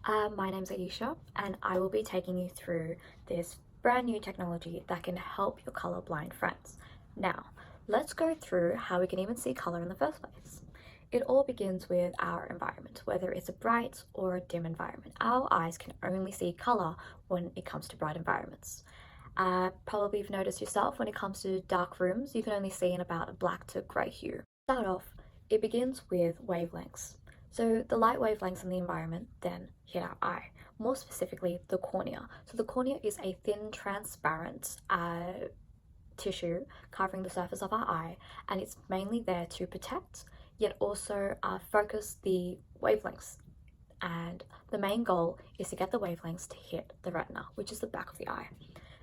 My name's Aisha, and I will be taking you through this brand new technology that can help your colorblind friends. Now, let's go through how we can even see color in the first place. It all begins with our environment, whether it's a bright or a dim environment. Our eyes can only see color when it comes to bright environments. Probably you've noticed yourself when it comes to dark rooms, you can only see in about a black to grey hue. To start off, it begins with wavelengths. So the light wavelengths in the environment then hit our eye, more specifically the cornea. So the cornea is a thin, transparent tissue covering the surface of our eye, and it's mainly there to protect, yet also focus the wavelengths. And the main goal is to get the wavelengths to hit the retina, which is the back of the eye.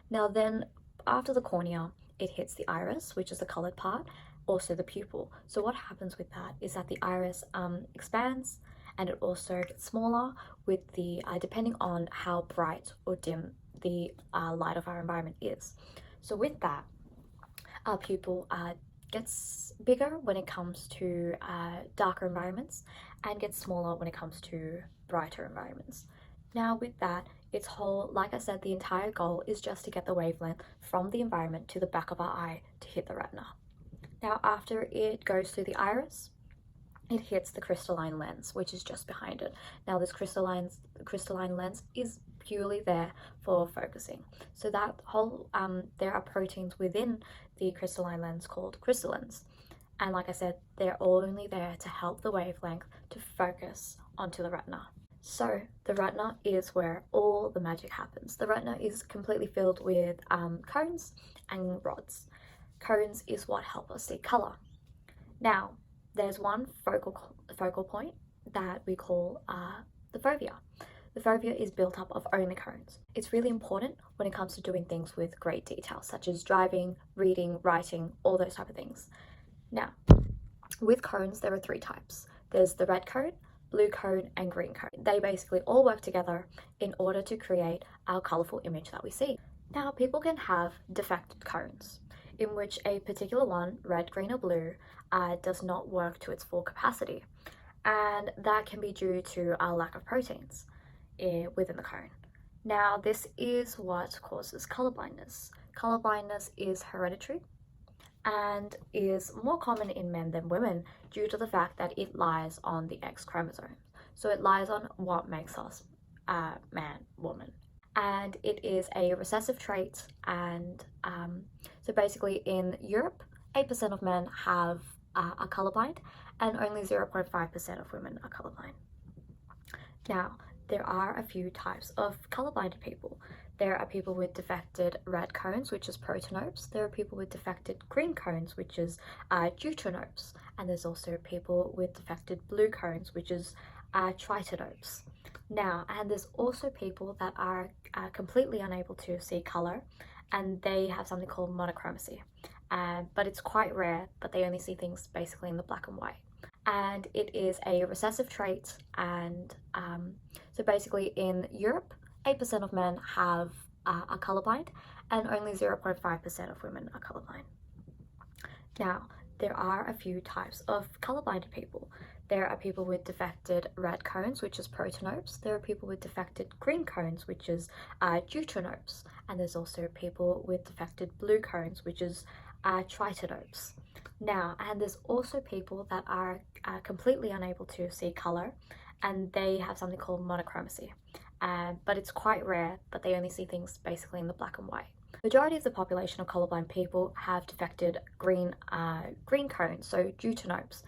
Now then, after the cornea, it hits the iris, which is the colored part, also the pupil. So what happens with that is that the iris expands, and it also gets smaller with the depending on how bright or dim the light of our environment is. So with that, our pupil gets bigger when it comes to darker environments and gets smaller when it comes to brighter environments. Now with that, its whole, like I said, the entire goal is just to get the wavelength from the environment to the back of our eye to hit the retina. Now after it goes through the iris, it hits the crystalline lens, which is just behind it. Now this crystalline lens is purely there for focusing. So that whole, there are proteins within the crystalline lens called crystallins. And like I said, they're only there to help the wavelength to focus onto the retina. So the retina is where all the magic happens. The retina is completely filled with cones and rods. Cones is what help us see color. Now, there's one focal point that we call the fovea. The fovea is built up of only cones. It's really important when it comes to doing things with great detail, such as driving, reading, writing, all those type of things. Now, with cones, there are three types. There's the red cone, blue cone, and green cone. They basically all work together in order to create our colorful image that we see. Now, people can have defective cones, in which a particular one, red, green, or blue, does not work to its full capacity. And that can be due to a lack of proteins within the cone. Now, this is what causes color blindness. Color blindness is hereditary and is more common in men than women due to the fact that it lies on the X chromosome. So it lies on what makes us man, woman. And it is a recessive trait, and so basically in Europe, 8% of men are colorblind and only 0.5% of women are colorblind. Now, there are a few types of colorblind people. There are people with defected red cones, which is protonopes. There are people with defected green cones, which is deuteranopes. And there's also people with defected blue cones, which is tritonopes. Now, and there's also people that are completely unable to see color, and they have something called monochromacy. But it's quite rare, but they only see things basically in the black and white. And it is a recessive trait, and so basically in Europe, 8% of men are colorblind, and only 0.5% of women are colorblind. Now, there are a few types of colorblind people. There are people with defected red cones, which is protonopes. There are people with defected green cones, which is deuteranopes. And there's also people with defected blue cones, which is tritonopes. Now, and there's also people that are completely unable to see color, and they have something called monochromacy. But it's quite rare, but they only see things basically in the black and white. Majority of the population of colorblind people have defected green cones, so deuteranopes.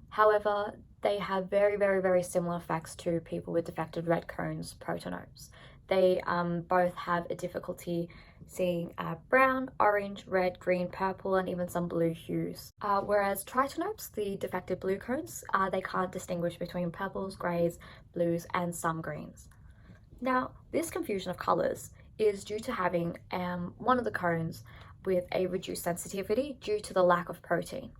However, they have very, very, very similar effects to people with defected red cones, protonopes. They both have a difficulty seeing brown, orange, red, green, purple, and even some blue hues. Whereas tritonopes, the defected blue cones, they can't distinguish between purples, greys, blues, and some greens. Now, this confusion of colors is due to having one of the cones with a reduced sensitivity due to the lack of protein.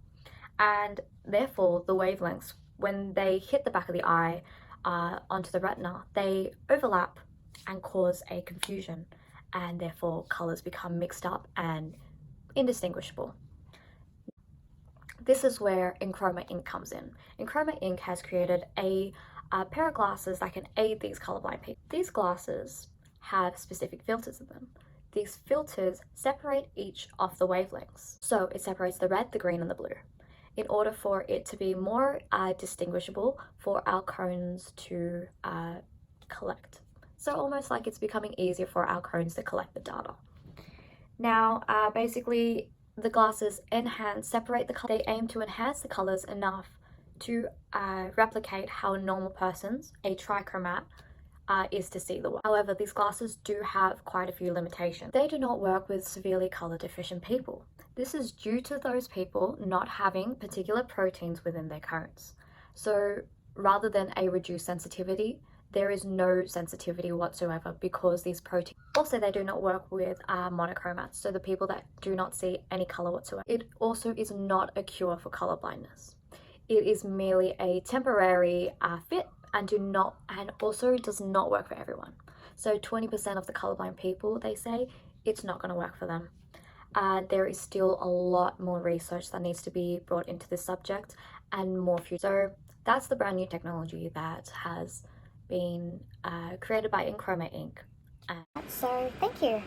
And therefore, the wavelengths, when they hit the back of the eye onto the retina, they overlap and cause a confusion, and therefore colors become mixed up and indistinguishable. This is where Enchroma Ink comes in. Enchroma Ink has created a a pair of glasses that can aid these colorblind people. These glasses have specific filters in them. These filters separate each of the wavelengths. So it separates the red, the green, and the blue in order for it to be more distinguishable for our cones to collect. So almost like it's becoming easier for our cones to collect the data. Now, basically, the glasses separate the color. They aim to enhance the colors enough to replicate how a normal person's, a trichromat, is to see the world. However, these glasses do have quite a few limitations. They do not work with severely color deficient people. This is due to those people not having particular proteins within their cones. So rather than a reduced sensitivity, there is no sensitivity whatsoever because these proteins. Also, they do not work with monochromats, so the people that do not see any color whatsoever. It also is not a cure for color blindness. It is merely a temporary fit and also does not work for everyone. So 20% of the colorblind people, they say, it's not going to work for them. There is still a lot more research that needs to be brought into this subject and more future. So that's the brand new technology that has been created by Inchroma Inc. So thank you.